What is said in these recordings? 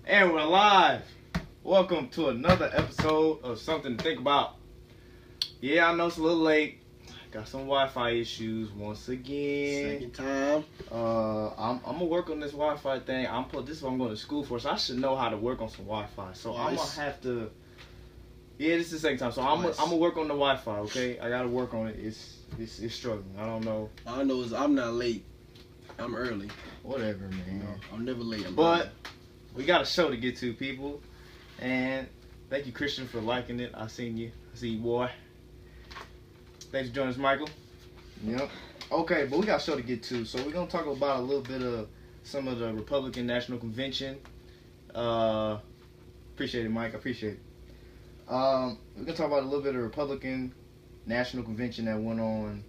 And we're live. Welcome to another episode of Something to Think About. Yeah, I know it's a little late. Got some Wi-Fi issues once again. Second time. I'm gonna work on this Wi-Fi thing. This is what I'm going to school for, so I should know how to work on some Wi-Fi. So Nice. I'm gonna have to. Yeah, this is the second time. So I'm gonna work on the Wi-Fi. Okay, I gotta work on it. It's struggling. I don't know. All I know is I'm not late. I'm early. Whatever, man. I'm never late. But we got a show to get to, people. And thank you, Christian, for liking it. I seen you. I see you, boy. Thanks for joining us, Michael. Yep. Okay, but we got a show to get to. So we're going to talk about a little bit of some of the Republican National Convention. Appreciate it, Mike. I appreciate it. We're going to talk about a little bit of Republican National Convention that went on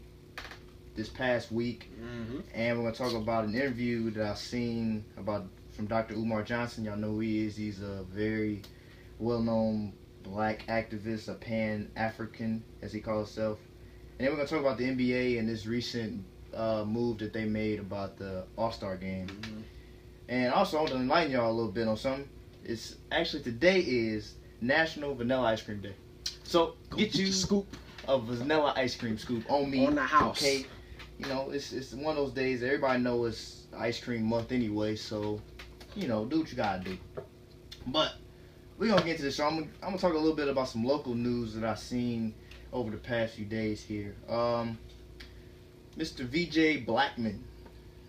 this past week. Mm-hmm. And we're going to talk about an interview that I've seen from Dr. Umar Johnson. Y'all know who he is. He's a very well-known black activist, a Pan-African, as he calls himself. And then we're going to talk about the NBA and this recent move that they made about the All-Star game. Mm-hmm. And also, I want to enlighten y'all a little bit on something. It's actually, today is National Vanilla Ice Cream Day. So, get you your scoop a vanilla ice cream scoop on me. on the house. Okay. You know, it's one of those days. Everybody knows it's ice cream month anyway, so, you know, do what you gotta do. But we're gonna get into this show. I'm gonna talk a little bit about some local news that I've seen over the past few days here. Mr. VJ Blackman.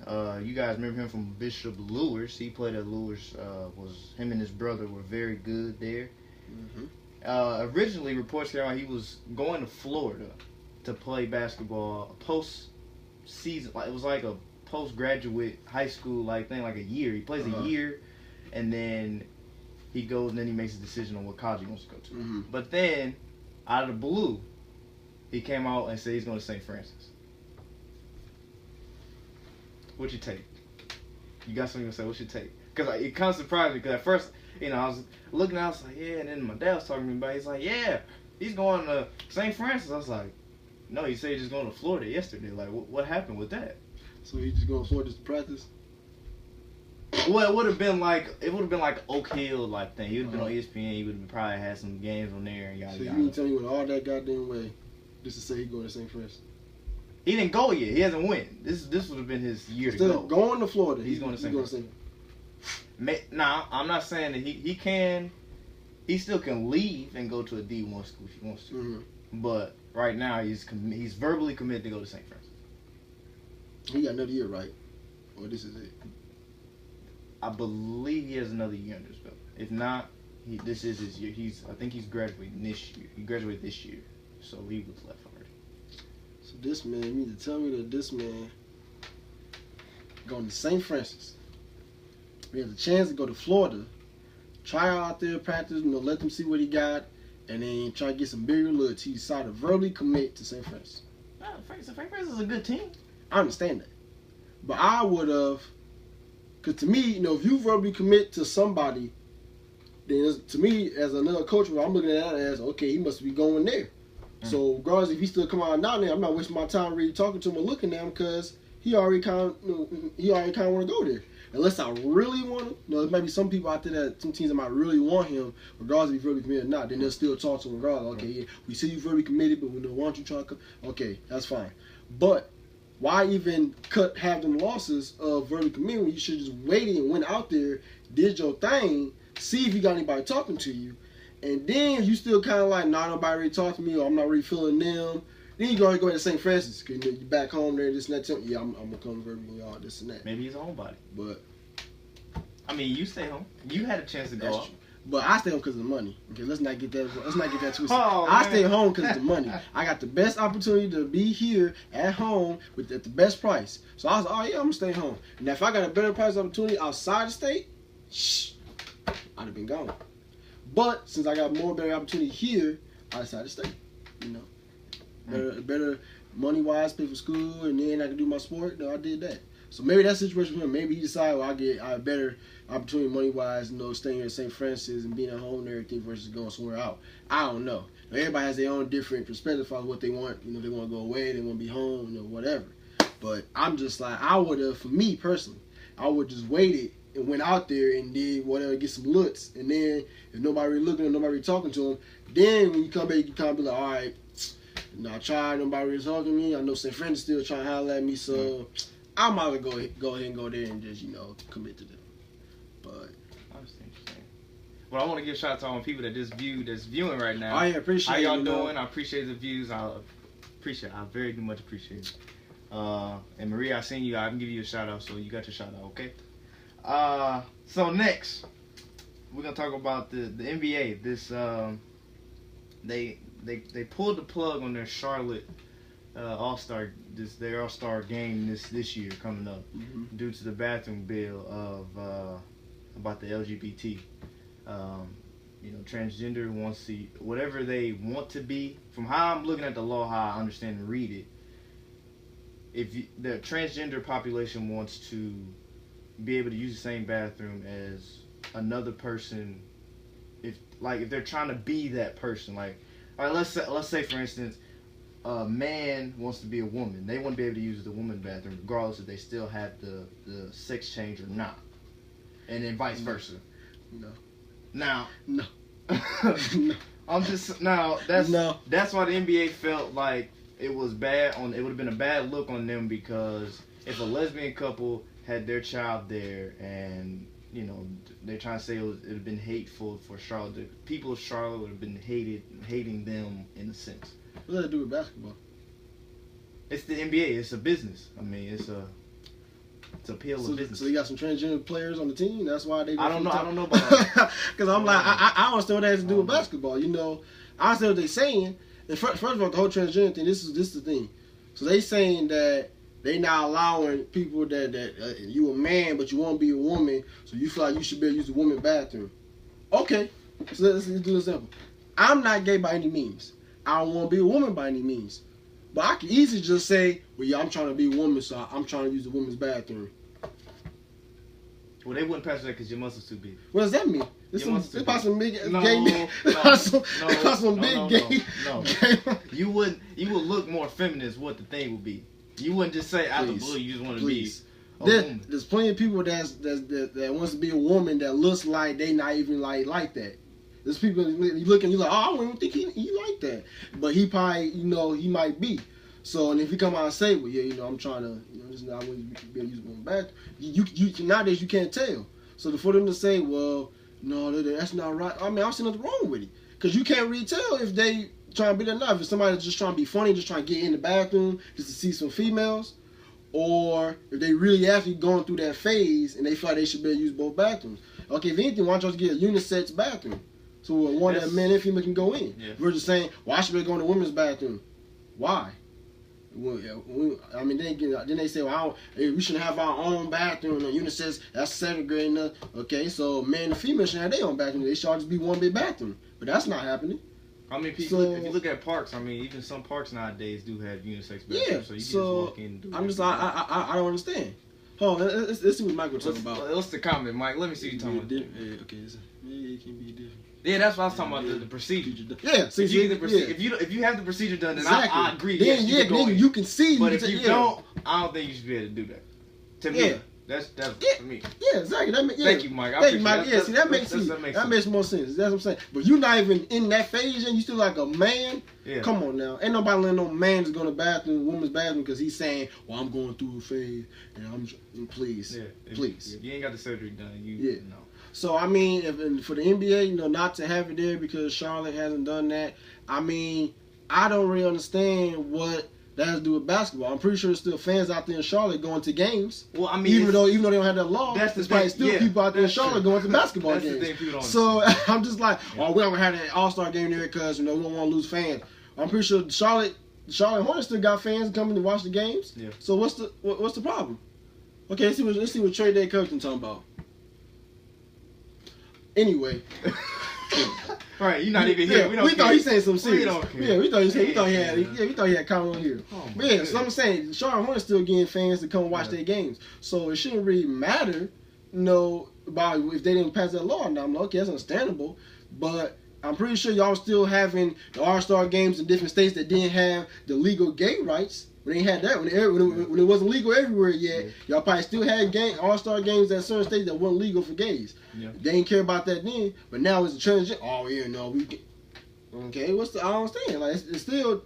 You guys remember him from Bishop Lures. He played at Lures. Him and his brother were very good there. Mm-hmm. Originally, reports came out he was going to Florida to play basketball post-season. It was like a postgraduate high school thing, like a year. He plays a year, and then he goes and then he makes a decision on what college he wants to go to. Mm-hmm. But then, out of the blue, he came out and said he's going to St. Francis. What'd you take? You got something to say? What's your take? Because it kind of surprised me. Because at first, I was looking out, I was like, yeah. And then my dad was talking to me about it. He's like, yeah, he's going to St. Francis. I was like, no, he said he's just going to Florida yesterday. Like, what happened with that? So he just going to Florida to practice? Well, it would have been like Oak Hill thing. He would have been on ESPN. He would have probably had some games on there and yada So yada. you mean tell me with all that goddamn way, just to say he going to St. Francis? He didn't go yet. He hasn't went. This would have been his year Instead to go. of going to Florida, He's going to St. Francis. Nah, I'm not saying that he can. He still can leave and go to a D1 school if he wants to. Mm-hmm. But right now he's verbally committed to go to St. Francis. He got another year, right? Or this is it? I believe he has another year under his belt. If not, this is his year. I think he's graduating this year. He graduated this year, so he was left already. So this man, you need to tell me that this man going to St. Francis. We have the chance to go to Florida, try out there, practice, let them see what he got, and then try to get some bigger loyalty. He decided to verbally commit to St. Francis. St. Francis is a good team. I understand that. But I would have, because to me, if you verbally commit to somebody, then to me, as another coach, I'm looking at that as, okay, he must be going there. So regardless if he still come out down there, I'm not wasting my time really talking to him or looking at him because he already kind of want to go there. Unless I really want him, there might be some people out there some teams that might really want him, regardless if he's verbally committed or not. Then they'll still talk to him regardless. Okay, yeah, we see you verbally committed, but we don't want you trying to come. Okay, that's fine. But why even have them losses of verbally committed when you should just waited and went out there, did your thing, see if you got anybody talking to you, and then you still kind of like, nah, nobody really talking to me, or I'm not really feeling them. Then you go to St. Francis, because you're back home there, this and that. Yeah, I'm going to come verbally, all this and that. Maybe he's a homebody. But I mean, you stay home. You had a chance to go out. true. But I stay home because of the money. Okay, let's not get that twisted. Oh, I stay home because of the money. I got the best opportunity to be here at home at the best price. So I was like, oh yeah, I'm gonna stay home. And if I got a better price opportunity outside the state, I'd have been gone. But since I got better opportunity here, I decided to stay. Better money wise, pay for school, and then I can do my sport. No, I did that. So maybe that situation for him. Maybe he decided, well, I have better opportunity money wise, staying here at St. Francis and being at home and everything versus going somewhere out. I don't know. Everybody has their own different perspective on what they want. They want to go away, they want to be home, whatever. But I'm just like, I would have, for me personally, I would just waited and went out there and did whatever, get some looks. And then if nobody really looking or nobody really talking to him, then when you come back, you can kind of be like, all right, I tried, nobody really talking to me. I know St. Francis still trying to holler at me, so I might as well go ahead and go there and just, commit to them. But I understand what you're saying. Well, I want to give a shout out to all the people that's viewing right now. I appreciate how y'all it, doing. I appreciate the views. I very much appreciate it. And Maria, I seen you. I can give you a shout out, so you got your shout out, okay? So next, we're gonna talk about the NBA. This they pulled the plug on their Charlotte All-Star game this year coming up due to the bathroom bill of about the LGBT. Transgender wants to whatever they want to be. From how I'm looking at the law, how I understand and read it, if the transgender population wants to be able to use the same bathroom as another person, if they're trying to be that person, all right, let's say for instance, a man wants to be a woman, they want to be able to use the woman bathroom regardless if they still have the sex change or not, and then vice versa. No. Now, no. No. That's why the NBA felt like it was bad it would have been a bad look on them, because if a lesbian couple had their child there and they're trying to say it would have been hateful for Charlotte, the people of Charlotte would have been hating them in a sense. What does that do with basketball? It's the NBA. It's a business. I mean, it's a appeal of business. So you got some transgender players on the team. That's why they. I don't know about that. Because I'm like, I don't understand what that has to do with basketball. I understand what they're saying. And first of all, the whole transgender thing. This is the thing. So they saying that they not allowing people that you a man but you want to be a woman, so you feel like you should be able to use the women's bathroom. Okay, so let's do this simple. I'm not gay by any means. I don't want to be a woman by any means. But I can easily just say, well, yeah, I'm trying to be a woman, so I'm trying to use the women's bathroom. Well, they wouldn't pass that because your muscles too big. What does that mean? It's about some big gay. No. You would look more feminine is what the thing would be. You wouldn't just say out the blue you just want to be a woman. There's plenty of people that wants to be a woman that looks like they not even like that. There's people you look and you're like, oh, I don't even think he like that, but he probably he might be. So and if he come out and say, well, yeah, I'm trying to this is not what you be able to use one back. You nowadays you can't tell. So for them to say, well, no, that's not right. I mean, I don't see nothing wrong with it, because you can't really tell if they trying to be that enough. If somebody's just trying to be funny, just trying to get in the bathroom just to see some females, or if they really actually going through that phase and they feel like they should be able to use both bathrooms. Okay, if anything, why don't you just get a unisex bathroom? So one that men and female can go in. Yeah. We're just saying, well, I should be going to the women's bathroom. Why? I mean, then they say, well, we shouldn't have our own bathroom. And unisex, that's segregating. Okay, so men and female should have their own bathroom. They should all just be one big bathroom. But that's not happening. I mean, if you look at parks, I mean, even some parks nowadays do have unisex bathrooms. Yeah, so you can just walk in and do it. I don't understand. Hold on, let's see what Mike was talking about. What's the comment, Mike? Let me see you talking about. Yeah, okay, it can be different. Yeah, that's what I was talking about, the procedure. Yeah, see, if you have the procedure done, then exactly. I agree. Then you can see. But if you don't, I don't think you should be able to do that. To me, that's for me. Yeah, exactly. Thank you, Mike. Thank you, Mike. Yeah, see, that makes sense. That makes more sense. That's what I'm saying. But you're not even in that phase, and you still like a man. Yeah. Come on now, ain't nobody letting no man just go to the bathroom, woman's bathroom, because he's saying, "Well, I'm going through a phase, and please. If you ain't got the surgery done, no." So I mean, for the NBA, not to have it there because Charlotte hasn't done that. I mean, I don't really understand what that has to do with basketball. I'm pretty sure there's still fans out there in Charlotte going to games. Well, I mean, even though they don't have that law, there's probably still people out there in Charlotte going to basketball games. The thing people don't so I'm just like, oh, we're not gonna have that All-Star game there because we don't want to lose fans. I'm pretty sure Charlotte Hornets still got fans coming to watch the games. Yeah. So what's the problem? Okay, let's see what Trey Day coaching talking about. Anyway. Right, you're not even here. We thought he saying something serious. We thought he had comment on here. Oh, but yeah, so I'm saying Charlotte Hornets still getting fans to come watch their games. So it shouldn't really matter, about if they didn't pass that law. Now I'm like, okay, that's understandable. But I'm pretty sure y'all still having the All-Star games in different states that didn't have the legal gay rights. when they had that, when it wasn't legal everywhere yet, y'all probably still had all-star games at certain states that wasn't legal for gays. Yeah. They didn't care about that then, but now it's a transgender. Oh yeah, no, we can. Okay, I don't understand. Like it's still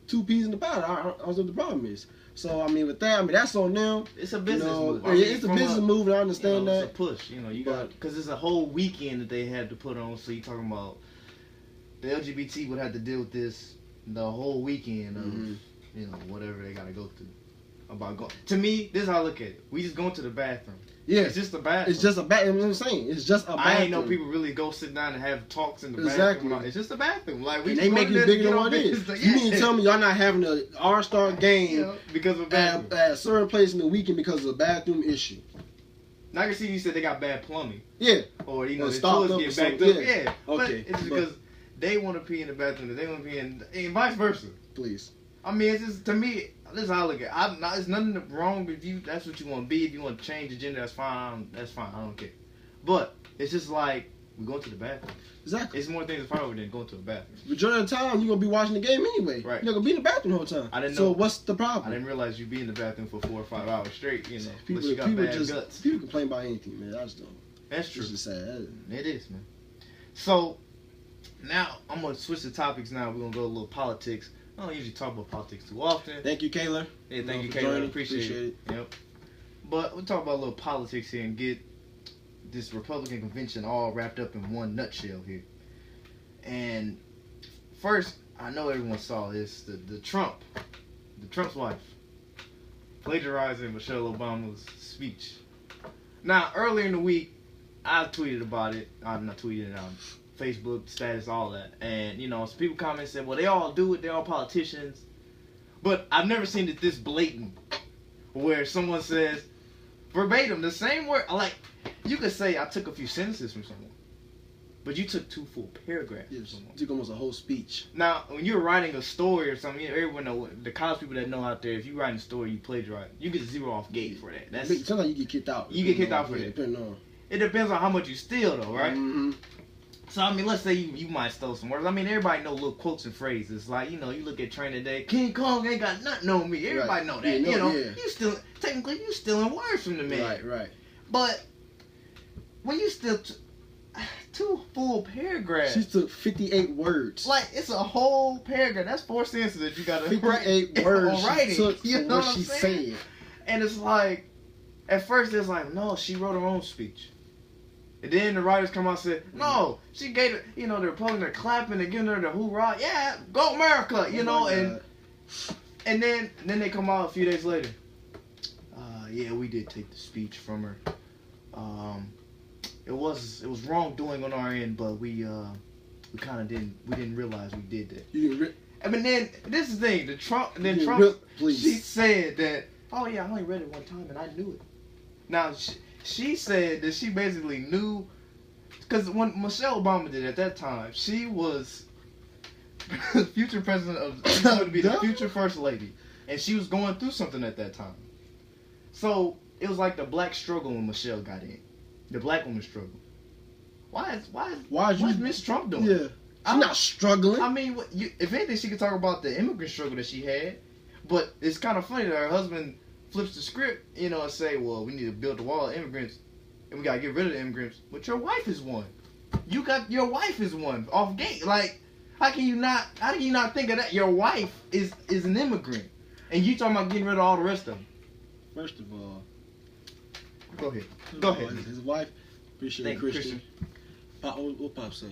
two peas in the powder. I don't know what the problem is. So I mean, with that, I mean that's on them. It's a business move. It's a business move, and I understand that. It's a push. You got because it's a whole weekend that they had to put on. So you talking about the LGBT would have to deal with this the whole weekend of whatever they got to go through. About going. To me, this is how I look at it. We just going to the bathroom. Yeah, it's just a bathroom. It's just a bathroom. I'm saying it's just a bathroom. I ain't know people really go sit down and have talks in the bathroom. It's just a bathroom. Like they make it bigger than what it is. You mean to tell me y'all not having an all-star game because of at a certain place in the weekend because of a bathroom issue? Now I can see you said they got bad plumbing. Yeah. Or the toilets get backed up. Yeah. Okay. But it's just because they want to pee in the bathroom, they want to pee in, and vice versa. Please. I mean, it's just, to me, this is how I look at it. There's nothing wrong if you, that's what you want to be. If you want to change the gender, that's fine. That's fine. I don't care. But it's just like, we go to the bathroom. Exactly. It's more things to fight over than going to the bathroom. Majority of the time, you're going to be watching the game anyway. Right. You're going to be in the bathroom the whole time. I didn't know. So know. what's the problem? I didn't realize you'd be in the bathroom for 4 or 5 hours straight, you know. People, you got bad guts. People complain about anything, man. I just don't. That's true. It's just sad. It is, man. So, now, I'm going to switch the topics now. We're going to go a little politics. I don't usually talk about politics too often. Thank you, Kayla. Yeah, thank you, Kayla. Appreciate it. Yep. But we'll talk about a little politics here and get this Republican convention all wrapped up in one nutshell here. And first, I know everyone saw this, the Trump's wife, plagiarizing Michelle Obama's speech. Now, earlier in the week, I tweeted about it. I'm not tweeting it on Facebook, status, all that. And, some people commented said, well, they all do it. They're all politicians. But I've never seen it this blatant where someone says, verbatim, the same word. Like, you could say I took a few sentences from someone. But you took 2 full paragraphs from someone. You took almost a whole speech. Now, when you're writing a story or something, everyone know, the college people that know out there, if you write a story, you plagiarize. You get 0 off gate for that. Sometimes you get kicked out. You get kicked out for that. It depends on how much you steal, though, right? Mm-hmm. So, I mean, let's say you might steal some words. I mean, everybody know little quotes and phrases. Like, you look at Training Day, King Kong ain't got nothing on me. Everybody know that. You still, technically, you stealing words from the man. Right. But when you steal 2 full paragraphs. She took 58 words. Like, it's a whole paragraph. That's 4 sentences that you got to write. 58 words on writing. she took you know what she said. And it's like, at first it's like, no, she wrote her own speech. And then the writers come out and said, no, she gave it, the Republicans are clapping and giving her the hoorah. Yeah, go America, and then they come out a few days later. Yeah, we did take the speech from her. It was wrongdoing on our end, but we kind of didn't realize we did that. I mean, then this is the thing. Trump, she said that, oh yeah, I only read it one time and I knew it. Now she said that she basically knew, because when Michelle Obama did at that time, she was the future president she was going to be the future first lady, and she was going through something at that time. So it was like the black struggle when Michelle got in. The black woman struggle. Why is Miss Trump doing? Yeah, she's not struggling. I mean, if anything, she could talk about the immigrant struggle that she had. But it's kind of funny that her husband flips the script, and say, "Well, we need to build a wall of immigrants, and we gotta get rid of the immigrants." But your wife is one. Your wife is one off gate. Like, how can you not think of that? Your wife is an immigrant, and you talking about getting rid of all the rest of them. First of all. Go ahead. His wife, appreciate Christian. What Pop say?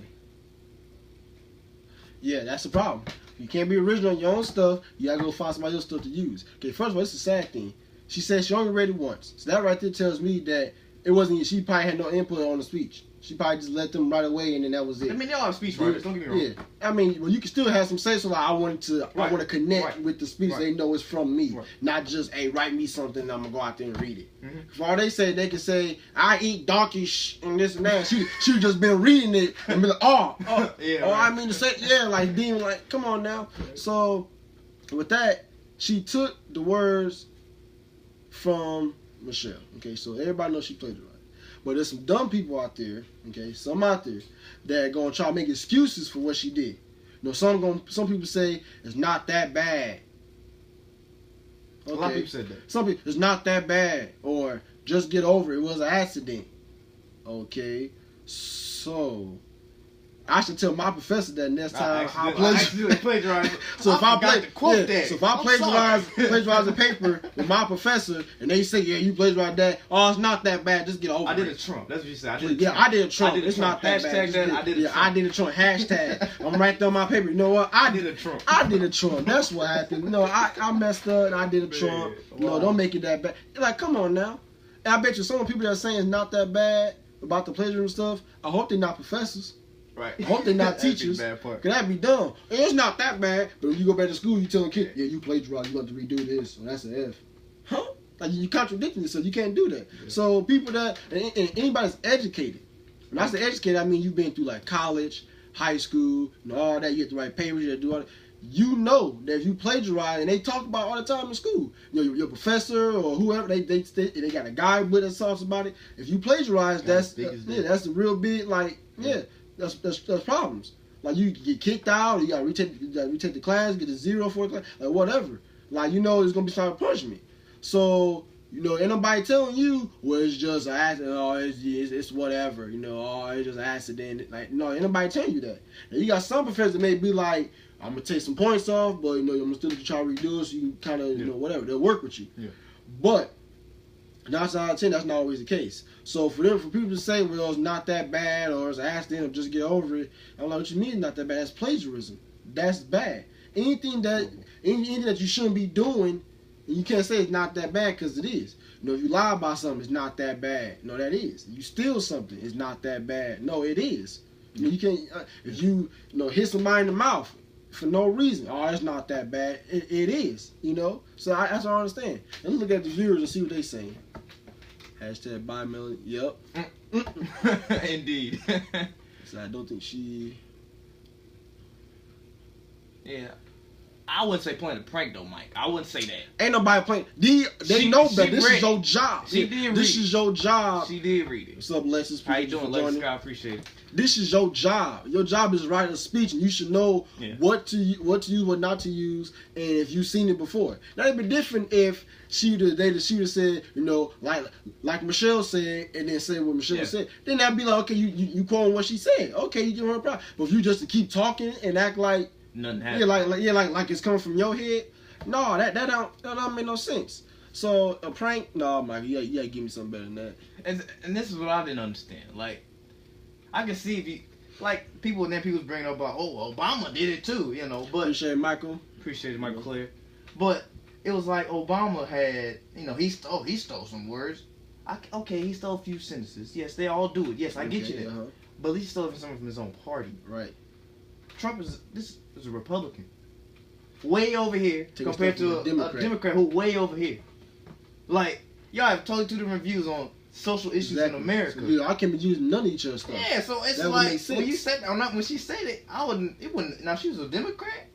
Yeah, that's the problem. You can't be original on your own stuff. You gotta go find somebody else's stuff to use. Okay, first of all, it's a sad thing. She said she only read it once. So that right there tells me that it wasn't. She probably had no input on the speech. She probably just let them right away, and then that was it. I mean, they all have speech writers. Don't get me wrong. Yeah, I mean, well, you can still have some say so. Like, I want to connect with the speech. They know it's from me, not just, hey, write me something. And I'm gonna go out there and read it. Mm-hmm. For all they say, they can say, I eat donkey and this and that. She just been reading it and be like, I mean to say, like being like, come on now. So with that, she took the words from Michelle. Okay, so everybody knows she played it right. But there's some dumb people out there, okay, some out there that are gonna try to make excuses for what she did. Some people say it's not that bad. Okay. A lot of people said that. Some people, it's not that bad, or just get over it. It was an accident. Okay, so I should tell my professor that next time I plagiarize. So if I plagiarize a paper with my professor and they say, yeah, you plagiarized that, oh, it's not that bad, just get over it. I did a Trump. That's what you said. I did a Trump. It's not that bad. I did a Trump. Hashtag. I'm right there on my paper. You know what? I did a Trump. That's what happened. You know, I messed up and I did a Trump. You know, don't make it that bad. Like, come on now. And I bet you some people that are saying it's not that bad about the plagiarism stuff, I hope they're not professors. Right. I hope they're not teachers. Cause that'd be dumb. It's not that bad. But when you go back to school, you tell a kid, yeah, you plagiarized, you have to redo this. So that's an F. Huh? Like, you contradicting yourself. You can't do that. Yeah. So people that, and anybody's educated. When I say educated, I mean you've been through like college, high school, and all that. You have to write papers, you have to do all that. You know that if you plagiarize, and they talk about all the time in school, you know, your professor or whoever, they got a guidebook that talks about it. If you plagiarize, that's the real big, like, that's problems. Like, you get kicked out, or you gotta retake the class, get a 0 for the class, like whatever. Like, you know, it's gonna be some punishment. So, you know, ain't nobody telling you, well, it's just an accident, oh, it's whatever, you know, oh, it's just an accident. Like, no, ain't nobody telling you that. Now, you got some professors that may be like, I'm gonna take some points off, but you know, I'm gonna still try to redo it, so you kind of, you know, whatever, they'll work with you. Yeah. But 9 out of 10, that's not always the case. So for people to say, well, it's not that bad, or it's an accident, or just get over it, I'm like, what you mean it's not that bad? That's plagiarism. That's bad. Anything that you shouldn't be doing, and you can't say it's not that bad, because it is. You know, if you lie about something, it's not that bad. No, that is. You steal something, it's not that bad. No, it is. You know, you can't. If you know, hit somebody in the mouth for no reason, oh, it's not that bad. It is. You know. So that's what I understand. Let's look at the viewers and see what they saying. Hashtag buy Melanie. Yep. Indeed. So I don't think she. Yeah. I wouldn't say playing a prank though, Mike. I wouldn't say that. Ain't nobody playing. They know that this is your job. This is your job. She did read it. What's up, Alexis? How you doing, Alexis? I appreciate it. This is your job. Your job is writing a speech, and you should know what to use, what not to use, and if you've seen it before. Now it'd be different if she would have said, you know, like Michelle said, and then say what Michelle said. Then that'd be like, okay, you quoting what she said. Okay, you give her a problem. But if you just to keep talking and act like nothing happened. Like it's coming from your head. No, that don't make no sense. So a prank, no, Mike, you gotta give me something better than that. And this is what I didn't understand. Like, I can see if you people bringing up about, oh, Obama did it too, you know. But appreciate Michael Claire. But it was like Obama had, you know, he stole some words. Okay, he stole a few sentences. Yes, they all do it. Yes, I get you there. But he stole something from his own party. Right. Trump is a Republican, way over here compared to a Democrat who way over here. Like, y'all have totally two different views on social issues in America. So, I can't be using none of each other's stuff. Yeah, so it's that like when you said when she said it, it wouldn't. Now if she was a Democrat,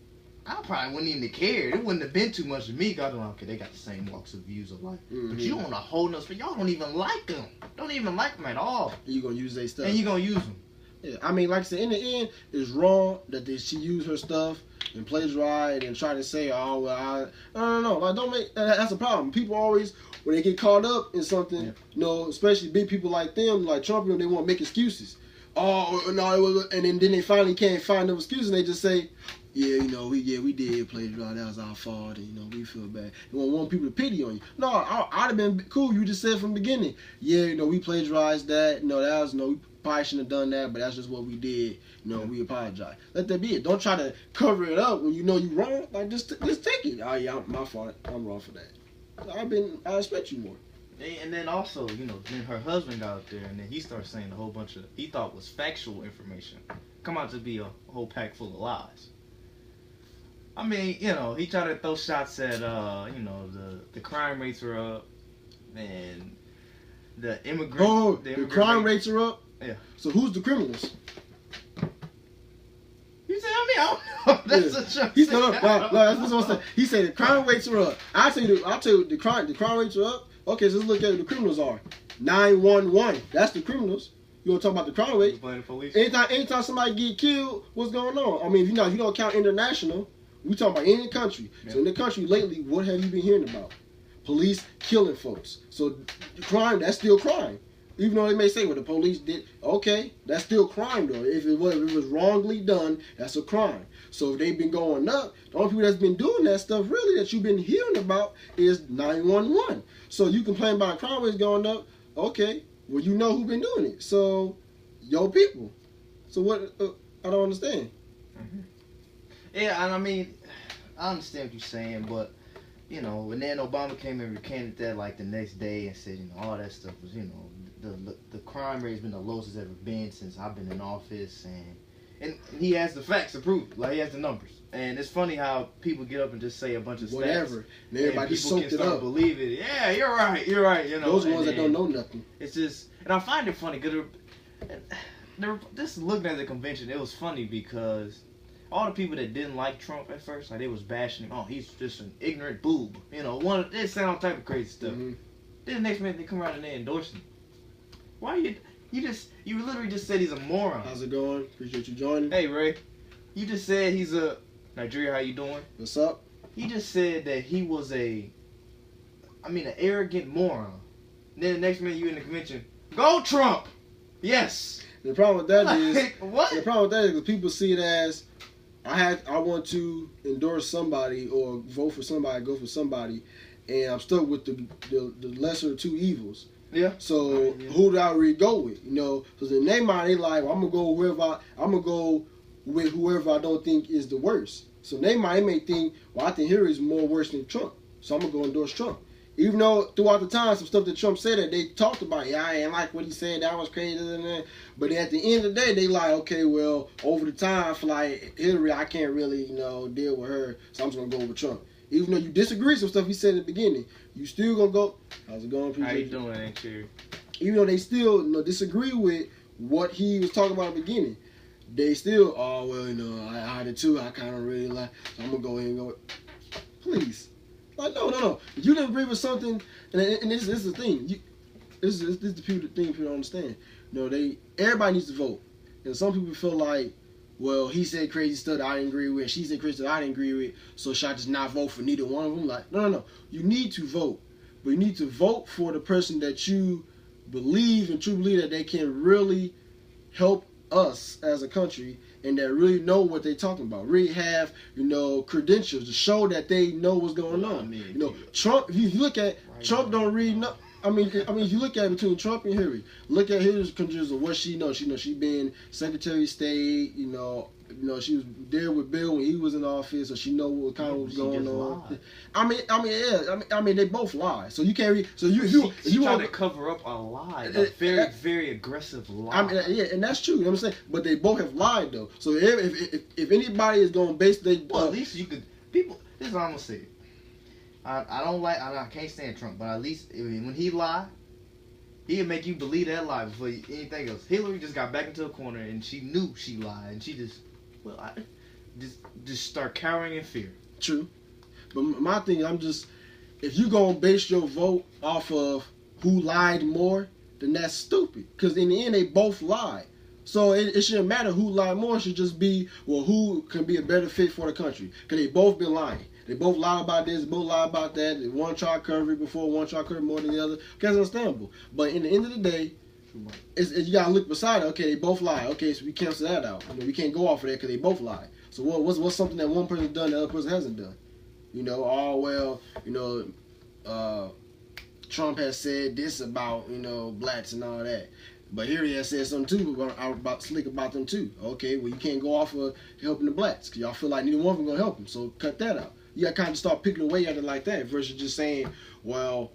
I probably wouldn't even have cared. It wouldn't have been too much to me. God, okay, they got the same walks of views of life, but you on a whole nother. But y'all don't even like them. Don't even like them at all. You gonna use their stuff, and you gonna use them. Yeah, I mean, like I said, in the end, it's wrong that she used her stuff and plagiarized and try to say, oh, well, no. Like, don't make that's a problem. People always, when they get caught up in something, you know, especially big people like them, like Trump, they want to make excuses. Oh, no, it was, and then they finally can't find no excuses, and they just say, yeah, you know, we did plagiarize. That was our fault, and you know, we feel bad. You want people to pity on you. No, I'd have been cool. You just said from the beginning, yeah, you know, we plagiarized that. No, that was we probably shouldn't have done that, but that's just what we did. You know, we apologize. Let that be it. Don't try to cover it up when you know you're wrong. Like, just take it. Oh yeah, my fault. I'm wrong for that. I expect you more. And then also, you know, then her husband got up there, and then he started saying a whole bunch of he thought was factual information, come out to be a whole pack full of lies. I mean, you know, he tried to throw shots at, you know, the crime rates are up, and the crime rates are up. Yeah. So who's the criminals? You tell me. I don't know. That's a joke. He said, that's what I'm saying. He said the crime rates are up. I'll tell you the crime rates are up. Okay, so let's look at who the criminals are. 911. That's the criminals. You want to talk about the crime rate? Blame the police. Anytime somebody get killed, what's going on? I mean, if you don't count international, We talking about any country. Yeah. So in the country lately, what have you been hearing about? Police killing folks. So crime, that's still crime. Even though they may say, well, the police did, okay, that's still crime though. If it was wrongly done, that's a crime. So if they've been going up, the only people that's been doing that stuff really that you've been hearing about is 911. So you complain about crime is going up, okay, well, you know who's been doing it. So, your people. So what, I don't understand. Mm-hmm. Yeah, and I mean, I understand what you're saying, but, you know, and then Obama came and recanted that like the next day and said, you know, all that stuff was, you know, the crime rate has been the lowest it's ever been since I've been in office, and he has the facts to prove it. Like, he has the numbers. And it's funny how people get up and just say a bunch of whatever, stats, and everybody just soaked it up. Believe it. Yeah, you're right, you know. Those ones that don't know nothing. It's just, and I find it funny because this looking at the convention, it was funny because all the people that didn't like Trump at first, like they was bashing him. Oh, he's just an ignorant boob. You know, they sound all type of crazy stuff. Mm-hmm. Then the next minute they come around and they endorse him. Why you literally just said he's a moron. How's it going? Appreciate you joining. Hey Ray, you just said he's a Nigeria. How you doing? What's up? You just said that he was an arrogant moron. Then the next minute you in the convention, go Trump. Yes. The problem with that is what? The problem with that is because people see it as I want to endorse somebody or vote for somebody, go for somebody, and I'm stuck with the lesser of two evils. Yeah. So who do I really go with? You know, because in their mind they like, well, I'm gonna go with whoever I don't think is the worst. So in their mind they may think, well, I think Hillary is more worse than Trump, so I'm gonna go endorse Trump. Even though throughout the time some stuff that Trump said that they talked about, yeah, I ain't like what he said, that was crazy, but at the end of the day they like, okay, well, over the time for like Hillary, I can't really, you know, deal with her, so I'm just gonna go with Trump. Even though you disagree with some stuff he said in the beginning, you still gonna go. How's it going? How you doing, Andrew? Even though they still, you know, disagree with what he was talking about in the beginning, they still, oh well, you know, I did too. I kind of really like, so I'm gonna go ahead and go. Please, like no. If you didn't agree with something, and this is the thing. This is the thing people don't understand. You know, everybody needs to vote, and some people feel like, well, he said crazy stuff that I didn't agree with. She said crazy stuff I didn't agree with. So should I just not vote for neither one of them? Like, no. You need to vote. But you need to vote for the person that you believe and truly believe that they can really help us as a country and that really know what they're talking about. Really have, you know, credentials to show that they know what's going on. You know, Trump, if you look at, Trump don't really know. I mean, if you look at between Trump and Hillary, look at Hillary's credentials of what she knows. She been Secretary of State. You know, she was there with Bill when he was in office, so she know what kind of was going on. I mean, they both lie. So you can't read. So you trying to cover up a lie, a very aggressive lie. I mean, yeah, and that's true. You know what I'm saying? But they both have lied though. So if anybody is going to base their at least you could people. This is what I'm gonna say. I don't like. I can't stand Trump, but at least when he lie, he'll make you believe that lie before anything else. Hillary just got back into a corner and she knew she lied, and she just start cowering in fear. True, but my thing, if you gonna base your vote off of who lied more, then that's stupid. Because in the end, they both lied. So it shouldn't matter who lied more. It should just be, well, who can be a better fit for the country. Because they both been lying. They both lie about this, both lie about that. One tried cover it before, one tried cover more than the other. That's understandable. But in the end of the day, you gotta look beside it. Okay, they both lie. Okay, so we cancel that out. You know, we can't go off of that because they both lie. So what's something that one person done the other person hasn't done? You know, Trump has said this about, you know, blacks and all that. But here he has said something too about slick about them too. Okay, well you can't go off of helping the blacks because y'all feel like neither one of them gonna help them. So cut that out. You got to kind of start picking away at it like that versus just saying, well,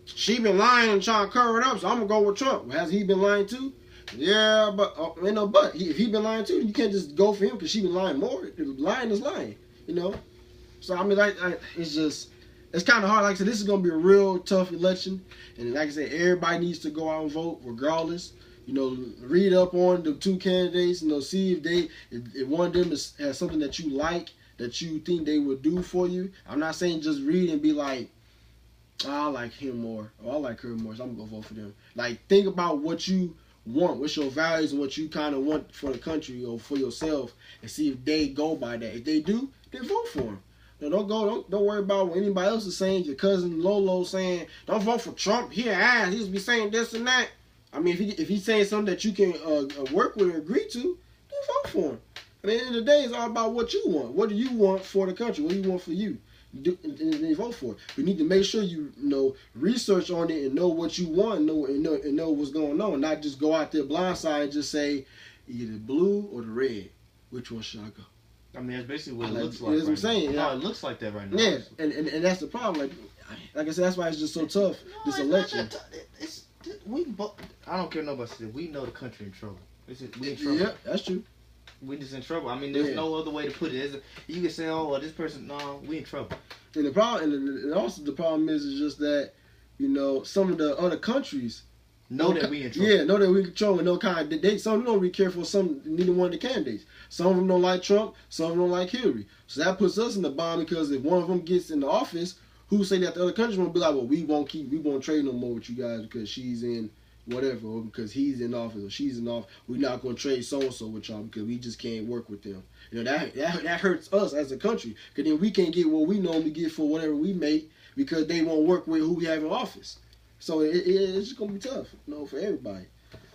she been lying and trying to cover it up, so I'm going to go with Trump. Well, has he been lying too? Yeah, but, if he been lying too, you can't just go for him because she been lying more. Lying is lying, you know? So, I mean, it's kind of hard. Like I said, this is going to be a real tough election. And like I said, everybody needs to go out and vote regardless. You know, read up on the two candidates, you know, see if one of them has something that you like, that you think they would do for you. I'm not saying just read and be like, oh, I like him more, or I like her more, so I'm gonna vote for them. Like, think about what you want? What's your values and what you kind of want for the country or for yourself, and see if they go by that. If they do, then vote for them. Don't worry about what anybody else is saying. Your cousin Lolo saying, don't vote for Trump. He an ass. He's be saying this and that. I mean, if he's saying something that you can work with or agree to, then vote for him. At the end of the day, it's all about what you want. What do you want for the country? What do you want for you? And then vote for it. You need to make sure you know research on it and know what you want, and know what's going on. Not just go out there blindside and just say either blue or the red. Which one should I go? I mean, that's basically what it looks like. That's what I'm saying. No, it looks like that right now. Yeah, and that's the problem. Like I said, that's why it's just so tough. No, this election. I don't care nobody says. We know the country in trouble. We in trouble. Yeah, that's true. We just in trouble. I mean, there's no other way to put it. You can say, oh, well, this person. No, we in trouble. And the problem, and also the problem is just that, some of the other countries know that we in trouble. Yeah, know that we in trouble. No kind. Some of them don't really care for neither one of the candidates. Some of them don't like Trump. Some of them don't like Hillary. So that puts us in the bind, because if one of them gets in the office, who say that the other countries won't be like, well, we won't trade no more with you guys because she's in whatever, or because he's in office or she's in office. We're not going to trade so and so with y'all because we just can't work with them. That hurts us as a country, because then we can't get what we normally get for whatever we make because they won't work with who we have in office. So it's just going to be tough, for everybody.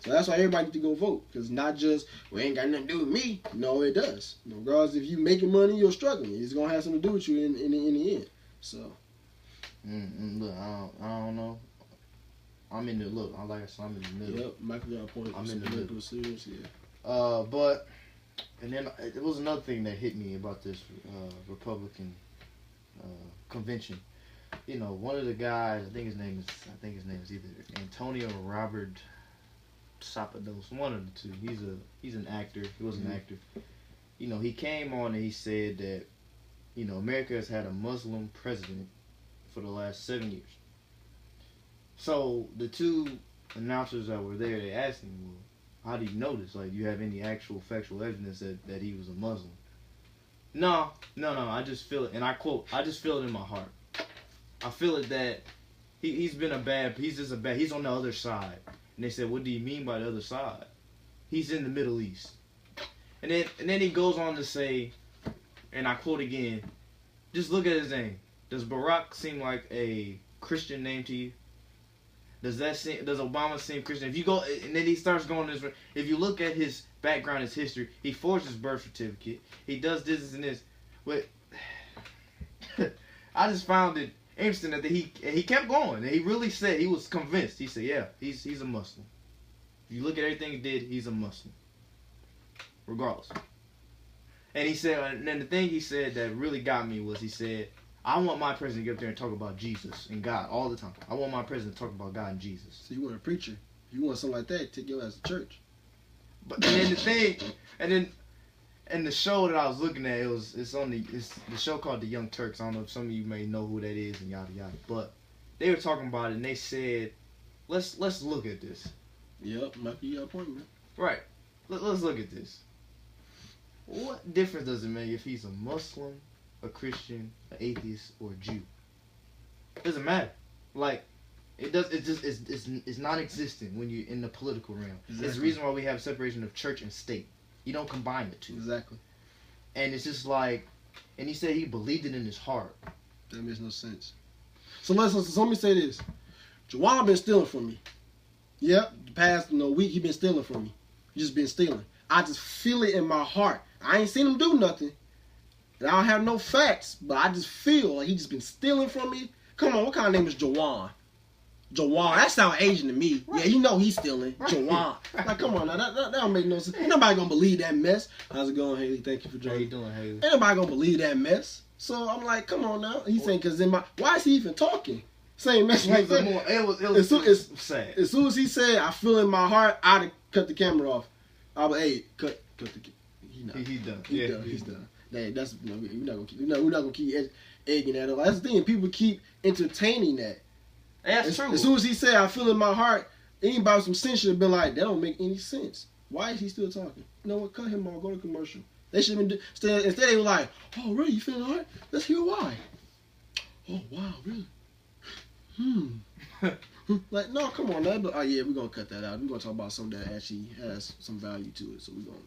So that's why everybody needs to go vote, because not just, well, it ain't got nothing to do with me. No, it does. Regardless if you making money or struggling, it's going to have something to do with you in the end. So. Look, I don't know. I'm in the I'm in the middle. Yep, Michael got a point. I'm in the middle. Serious, yeah. But and then it was another thing that hit me about this Republican convention. One of the guys, I think his name is either Antonio or Robert Sapados, one of the two. He's an actor. He was an actor. He came on and he said that America has had a Muslim president for the last 7 years. So the two announcers that were there, they asked him, well, how do you know this? Like, do you have any actual factual evidence that he was a Muslim? No, I just feel it. And I quote, I just feel it in my heart. I feel it that he's on the other side. And they said, what do you mean by the other side? He's in the Middle East. And then he goes on to say, and I quote again, just look at his name. Does Barack seem like a Christian name to you? Does Obama seem Christian? If you go, and then he starts going this way. If you look at his background, his history, he forged his birth certificate. He does this and this. But I just found it interesting that he kept going. And he really said, he was convinced. He said, yeah, he's a Muslim. If you look at everything he did, he's a Muslim. Regardless. And he said, and then the thing he said that really got me was, he said, I want my president to get up there and talk about Jesus and God all the time. I want my president to talk about God and Jesus. So you want a preacher? If you want something like that, take your ass to church. But and then the thing, and the show that I was looking at, it's the show called The Young Turks. I don't know if some of you may know who that is and yada yada. But they were talking about it and they said, let's look at this. Yep, might be your point, man. Right. Let's look at this. What difference does it make if he's a Muslim, a Christian, an atheist, or a Jew? It doesn't matter. Like, it's non-existent when you're in the political realm. Exactly. It's the reason why we have separation of church and state. You don't combine the two. Exactly. And it's just like, and he said he believed it in his heart. That makes no sense. So let me say this. Juwuan been stealing from me. Yep, the past week he been stealing from me. He just been stealing. I just feel it in my heart. I ain't seen him do nothing. And I don't have no facts, but I just feel like he just been stealing from me. Come on, what kind of name is Juwuan? Juwuan, that sound Asian to me. Right. Yeah, he's stealing. Right. Juwuan. Like, come on now, that don't make no sense. Ain't nobody gonna believe that mess. How's it going, Haley? Thank you for joining. How you doing, Haley? Ain't nobody gonna believe that mess. So I'm like, come on now. He's saying, why is he even talking? Same mess right there. It was sad. As soon as he said, I feel in my heart, I'd have cut the camera off. I was, hey, cut the camera. He's done. He's done. That's we're not gonna keep egging that up. That's the thing. People keep entertaining that. That's true. As soon as he said, "I feel in my heart," anybody with some sense should have been like, "That don't make any sense. Why is he still talking?" You know what? Cut him off. Go to commercial. They should have been instead. They were like, "Oh, really? You feeling the heart? Let's hear why." Oh, wow, really? Like, no, come on, man. But, oh yeah, we're gonna cut that out. We're gonna talk about something that actually has some value to it. So we're gonna,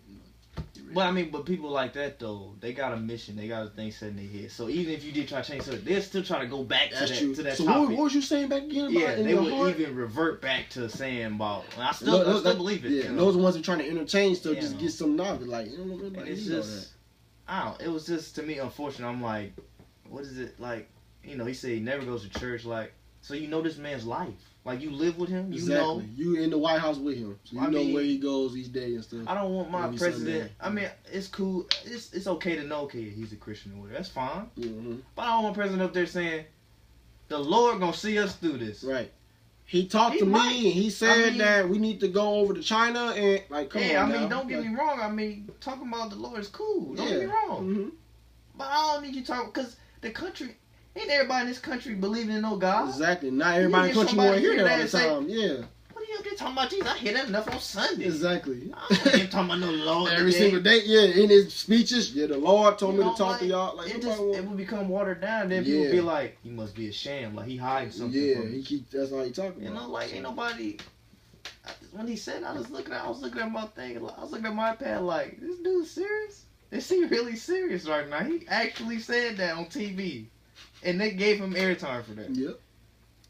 get rid But I of it. mean, but people like that though, they got a mission, they got a thing set in their head. So even if you did try to change something, they'll still try to go back to That's that true. to that So topic. what was you saying back again? About Yeah, in they your would heart? even revert back to saying about. I still believe it. Yeah, you and know? those are the ones that are trying to entertain, so Yeah, just no. get some knowledge. Like, you know, And like, it's you know just, I don't. It was just to me unfortunate. I'm like, what is it like? You know, he said he never goes to church. Like, so you know this man's life. Like you live with him. You know. exactly. You in the White House with him, so you I know mean, where he goes each day and stuff. I don't want my Maybe president. Sunday. I mean, it's cool. It's okay to know, okay, he's a Christian or whatever. That's fine. Mm-hmm. But I don't want my president up there saying, the Lord gonna see us through this. Right. He talked He to might. me and he said I mean- that we need to go over to China and like, come Yeah, on I mean, now. don't get Like, me wrong. I mean, talking about the Lord is cool. Don't get me wrong. Mm-hmm. But I don't need you talking because the country, ain't everybody in this country believing in no God. Exactly. Not everybody in the get country want to somebody hear that all here the that time. Yeah. What are you up there talking about Jesus? I hear that enough on Sunday. Exactly. I don't hear him talking about no Lord Every today. single day, yeah, in his speeches, yeah, the Lord told You me know, to talk like, to y'all. Like, it nobody want- would become watered down. Then people Yeah. be like, he must be a sham. Like he hiding something. yeah, from he us. keep. That's all he talking You about. know, like ain't nobody. When he said, I was looking at my thing. I was looking at my iPad. Like this dude's serious. Is he really serious right now? He actually said that on TV, and they gave him airtime for that. Yep.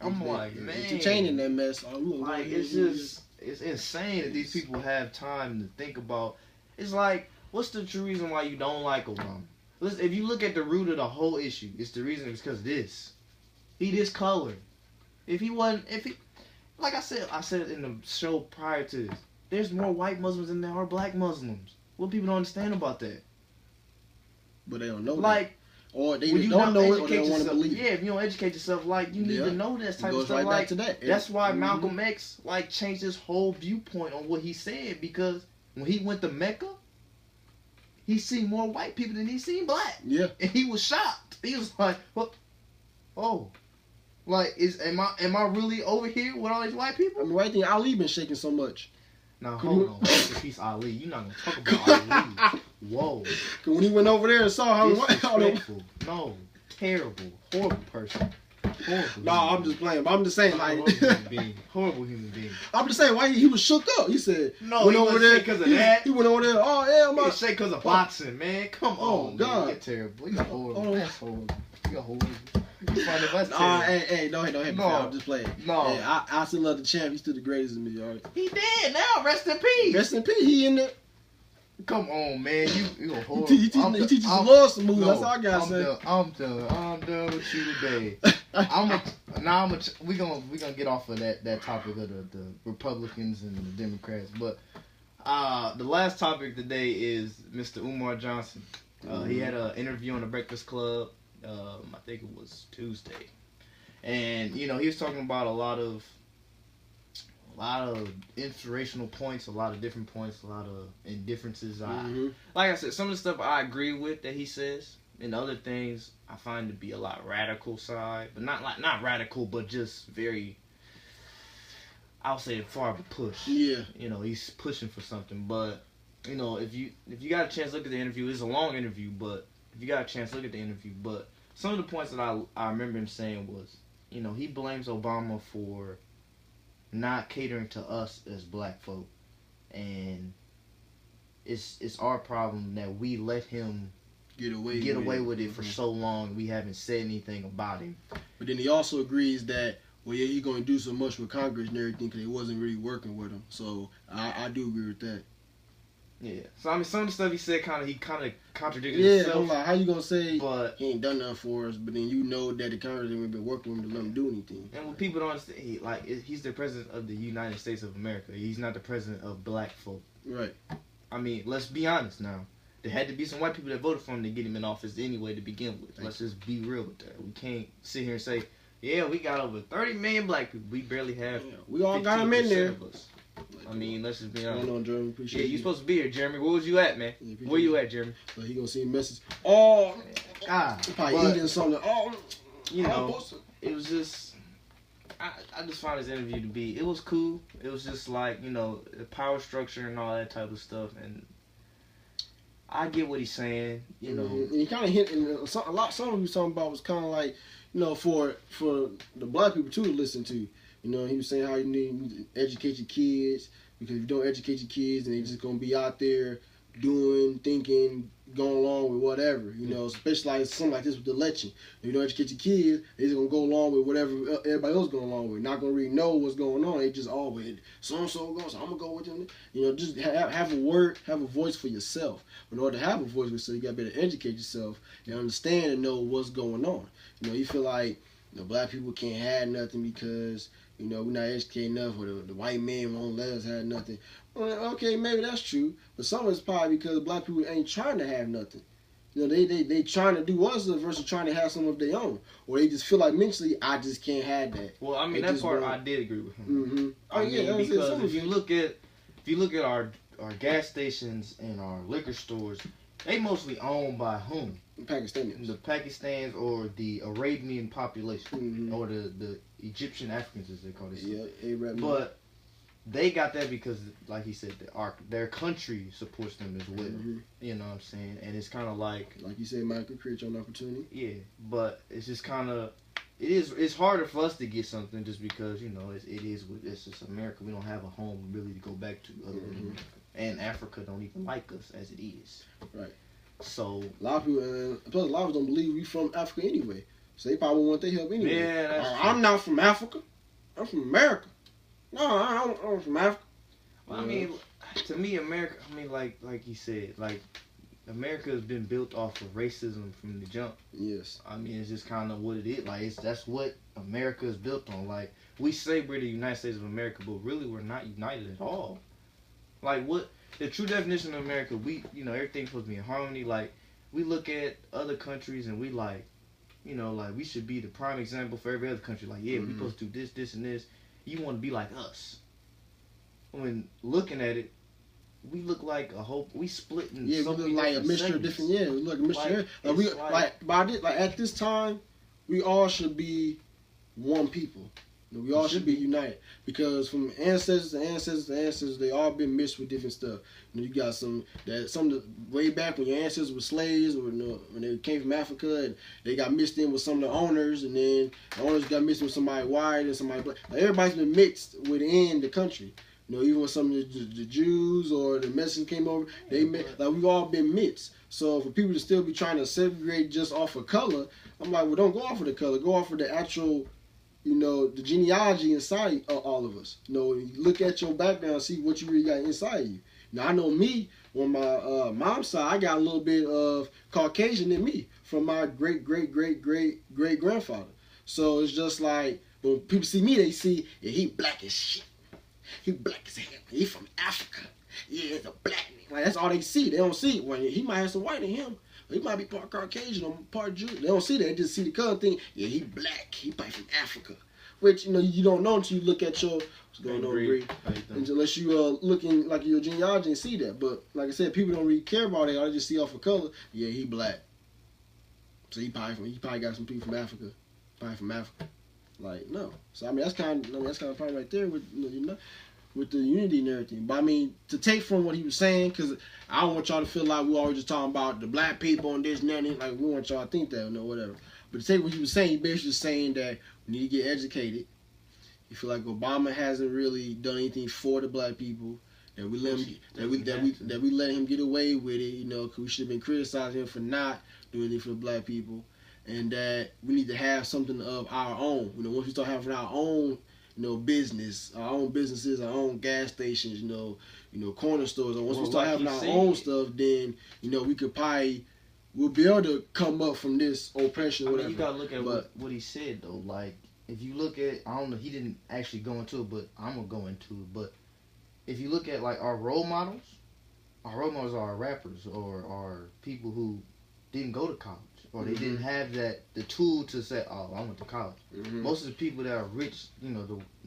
I'm They- like, they man, entertaining that mess. Oh, we gonna go like here, it's here, just it's insane that these people have time to think about. It's like, what's the true reason why you don't like Obama? Listen, if you look at the root of the whole issue, it's the reason it's because this. He this color. If he, like I said in the show prior to this, there's more white Muslims than there are black Muslims. What people don't understand about that? but they don't know. Like, that. Or they when you don't know it, or educate they don't want to yourself, believe. yeah, if you don't educate yourself, like you need Yeah. to know this It type of goes stuff. right Like back to that. that's why Mhm. Malcolm X like changed his whole viewpoint on what he said, because when he went to Mecca, he seen more white people than he seen black, Yeah. and he was shocked. He was like, "What? Oh, like am I really over here with all these white I people?" mean, why do you think Ali been shaking so much? Now Could hold you- on, rest in peace, Ali. You're not gonna talk about Ali. Whoa, Cause when he went over there and saw how disrespectful. No, terrible, horrible person. Horrible. No, I'm just playing. But I'm just saying, like, horrible human being. Horrible human being. I'm just saying, why he was shook up. He said, No, went he over wasn't there shake 'cause of that. He went over there. Oh yeah, You my. shake because of boxing, man. Come Oh, on, God. man. You're terrible. You're horrible. Oh. That's horrible. You're horrible. You find the best. Hey, don't hit me. No. I'm just playing. No. Hey, I still love the champ. He's still the greatest in me. All right. He dead now. Rest in peace. Rest in peace. He in there. Come on, man. You a horrible. He teaches the Lord some moves. That's all I gotta say. I'm done with you today. We gonna get off of that topic of the Republicans and the Democrats, but the last topic today is Mr. Umar Johnson. He had an interview on the Breakfast Club. I think it was Tuesday, and he was talking about a lot of inspirational points, a lot of different points, a lot of indifferences. Mhm. Like I said, some of the stuff I agree with that he says, and other things I find to be a lot radical side, but not radical, but just very, I'll say, far of a push. Yeah. He's pushing for something. But if you got a chance to look at the interview, it's a long interview, but if you got a chance to look at the interview, but some of the points that I remember him saying was, he blames Obama for not catering to us as black folk, and it's our problem that we let him Get away with it for Mhm. so long. We haven't said anything about him. But then he also agrees that, well, yeah, he's going to do so much with Congress and everything because he wasn't really working with him. So I do agree with that. Yeah. So I mean, some of the stuff he said he kind of contradicted Yeah, himself. I'm like, how you going to say But he ain't done nothing for us, but then you know that the Congress ain't been working with him to let him do anything. and what people don't understand, he's the president of the United States of America. He's not the president of black folk. Right. I mean, let's be honest now. There had to be some white people that voted for him to get him in office anyway to begin with. Let's just be real with that. We can't sit here and say, yeah, we got over 30 million black people. We barely have Yeah, we all got him in 15% there. of us. I mean, let's just be What's honest. going on, Jeremy? Yeah, Appreciate you supposed to be here, Jeremy. Where was you at, man? Yeah, appreciate Where you at, Jeremy? So he going to see a message. Oh, God. he probably But, eating something. Oh, it was just, I just found this interview to be, it was cool. It was just like, the power structure and all that type of stuff. And I get what he's saying, And he kind of hit, and some of he was talking about was kind of like, for the black people too to listen to. You know, he was saying how you need to educate your kids, because if you don't educate your kids, then they just gonna be out there doing, thinking, going along with whatever. You know, especially like something like this with the election. If you don't educate your kids, they just gonna go along with whatever everybody else going along with. Not gonna really know what's going on. They just always so and so goes, so I'm gonna go with them. You know, just have a word, have a voice for yourself. In order to have a voice for yourself, you gotta better educate yourself and understand and know what's going on. You know, you feel like, you know, black people can't have nothing because, you know, we're not educated enough, or the white man won't let us have nothing. Well, okay, maybe that's true, but some of it's probably because black people ain't trying to have nothing. You know, they trying to do us versus trying to have some of their own, or they just feel like mentally, I just can't have that. Well, I mean, that part I did agree with him. Mm-hmm. I mean, because if you look at our gas stations and our liquor stores, they mostly owned by whom? Pakistanians. The Pakistans or the Arabian population, Mm-hmm. or the Egyptian Africans, as they call it. Yeah, Arab. But they got that because, like he said, their country supports them as well. Mm-hmm. You know what I'm saying? And it's kind of like you said, Michael, create your own opportunity. Yeah, but it's just kind of it's harder for us to get something just because, you know, it's just America. We don't have a home really to go back to other than America. And Africa don't even like us as it is. Right. So a lot of people, plus a lot of people don't believe we from Africa anyway, so they probably want their help anyway. Yeah, that's true. I'm not from Africa. I'm from America. No, I'm from Africa. Well, I mean, to me, America. I mean, like you said, like America has been built off of racism from the jump. Yes. I mean, it's just kind of what it is. Like that's what America is built on. Like we say we're the United States of America, but really we're not united at all. Like what the true definition of America? Everything's supposed to be in harmony. Like we look at other countries and we like, like we should be the prime example for every other country. Like we supposed to do this, this, and this. You want to be like us. When looking at it, we look like a whole. We split in we look like a mixture of different. Yeah, we look a mixture. Like at this time, we all should be one people. We all should be united, because from ancestors to ancestors to ancestors, they all been mixed with different stuff. You got some way back when your ancestors were slaves, or when they came from Africa, and they got mixed in with some of the owners, and then the owners got mixed with somebody white and somebody black. Like everybody's been mixed within the country. Even when some of the Jews or the Mexicans came over, we've all been mixed. So for people to still be trying to segregate just off of color, I'm like, well, don't go off of the color, go off of the actual. The genealogy inside all of us. Look at your background and see what you really got inside you. Now, I know me, on my mom's side, I got a little bit of Caucasian in me from my great-great-great-great-grandfather. So it's just like, when people see me, they see, he black as shit. He black as hell. He from Africa. Yeah, he's a black man. Like, that's all they see. They don't see, well, he might have some white in him. He might be part Caucasian or part Jew. They don't see that. They just see the color thing. Yeah, he black. He probably from Africa. Which, you don't know until you look at your... What's going on, Bree? Unless you looking like your genealogy and see that. But, like I said, people don't really care about it. They just see off of color. Yeah, he black. So he probably got some people from Africa. Probably from Africa. Like, no. So, I mean, that's kind of the problem right there with, with the unity and everything. But I mean, to take from what he was saying, because I don't want y'all to feel like we always just talking about the black people and this and that. And like, we want y'all to think that, whatever. But to take what he was saying, he basically saying that we need to get educated. You feel like Obama hasn't really done anything for the black people. That we let him, that we let him get away with it. Because we should have been criticizing him for not doing anything for the black people, and that we need to have something of our own. Once we start having our own. Business, our own businesses, our own gas stations, corner stores. And once we start having our own stuff, then, we'll be able to come up from this oppression or whatever. You gotta look at what he said, though. Like, if you look at, I don't know, he didn't actually go into it, but I'm gonna go into it. But if you look at, like, our role models are our rappers or our people who didn't go to college. Or they didn't have the tool to say, oh, I went to college. Mm-hmm. Most of the people that are rich,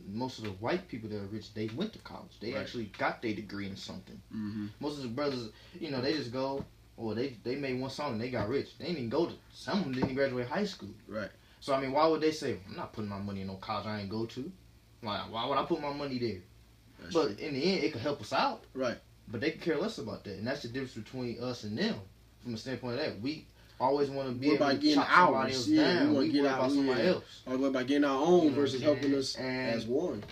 most of the white people that are rich, they went to college. They actually got their degree in something. Mm-hmm. Most of the brothers, they just go, or they made one song and they got rich. They didn't even go to, some of them didn't even graduate high school. Right. So, I mean, why would they say, I'm not putting my money in no college I ain't go to? Like, why would I put my money there? That's true. In the end, it could help us out. Right. But they could care less about that. And that's the difference between us and them. From the standpoint of that, always want to be Worry able about to getting chop somebody ours. else Yeah, down. we wanna We get worry out, about somebody yeah. else. Or worry about getting our own You know versus what I'm helping saying? us And- as one.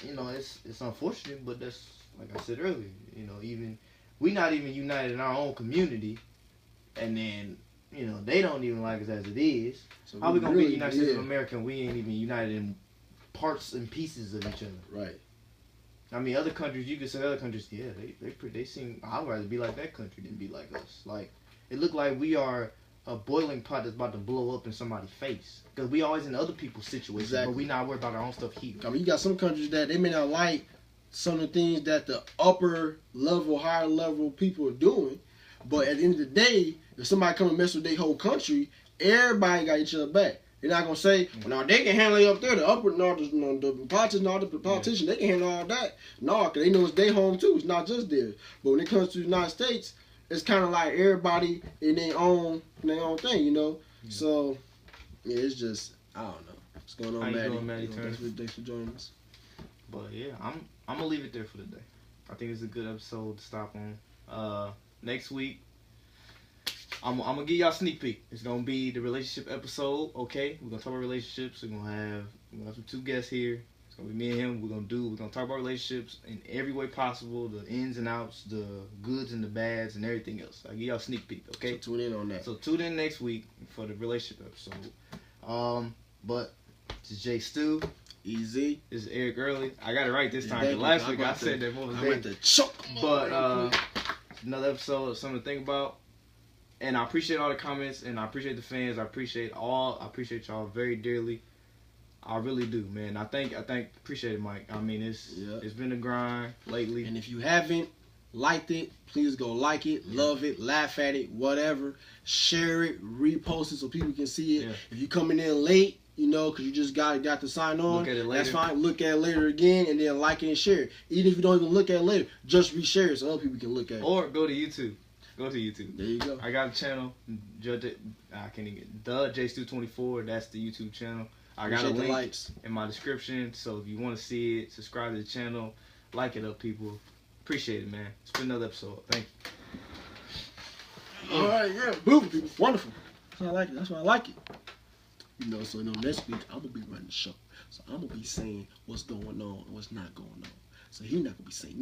You know, it's unfortunate, but that's like I said earlier. You know, even we not even united in our own community, and then you know they don't even like us as it is. So How we gonna be really, United States of yeah. America and we ain't even united in parts and pieces of each other? Right. I mean, other countries, you could say other countries, yeah, they seem. I'd rather be like that country than be like us. Like it look like we are a boiling pot that's about to blow up in somebody's face because we always in other people's situations, Exactly. but we not worried about our own stuff here. I mean, you got some countries that they may not like some of the things that the upper level, higher level people are doing, but at the end of the day, if somebody come and mess with their whole country, everybody got each other back. They're not gonna say, well, no, they can handle it up there. The upper, the politicians, they can handle all that. No, because they know it's their home too. It's not just theirs. But when it comes to the United States, it's kind of like everybody in their own thing, you know. Yeah. So, yeah, it's just I don't know what's going on, How you Maddie. doing, Maddie Turner? Thanks for joining us. But yeah, I'm gonna leave it there for the day. I think it's a good episode to stop on. Next week, I'm gonna give y'all a sneak peek. It's gonna be the relationship episode. Okay, we're gonna talk about relationships. We're gonna have some two guests here. It's gonna be me and him. We're gonna talk about relationships in every way possible, the ins and outs, the goods and the bads, and everything else. I'll give y'all a sneak peek. Okay, So tune in on that. so tune in next week for the relationship episode. But this is Jay Stu. Easy. This is Eric Early. I got it right this time. Thank 'Cause you. last I'm week I about said to- that most I'm at the choke. But another episode of something to think about. And I appreciate all the comments and I appreciate the fans. I appreciate y'all very dearly. I really do, man. I appreciate it, Mike. I mean it's been a grind lately. And if you haven't liked it, please go like it, love it, laugh at it, whatever. Share it, repost it so people can see it. Yeah. If you're coming in late, you know, because you just got to sign on, Look at it later. that's fine. Look at it later again and then like it and share it. Even if you don't even look at it later, just reshare it so other people can look at it. Or go to YouTube. Go to YouTube. There you go. I got a channel. I can't even the JStu24. That's the YouTube channel. I got a Appreciate the link likes. in my description. So if you want to see it, subscribe to the channel, like it up, people. Appreciate it, man. It's been another episode. Thank you. All right, yeah, boom, people. Wonderful. That's why I like it. That's why I like it. You know, so next week I'm gonna be running the show. So I'm gonna be saying what's going on and what's not going on. So he's not gonna be saying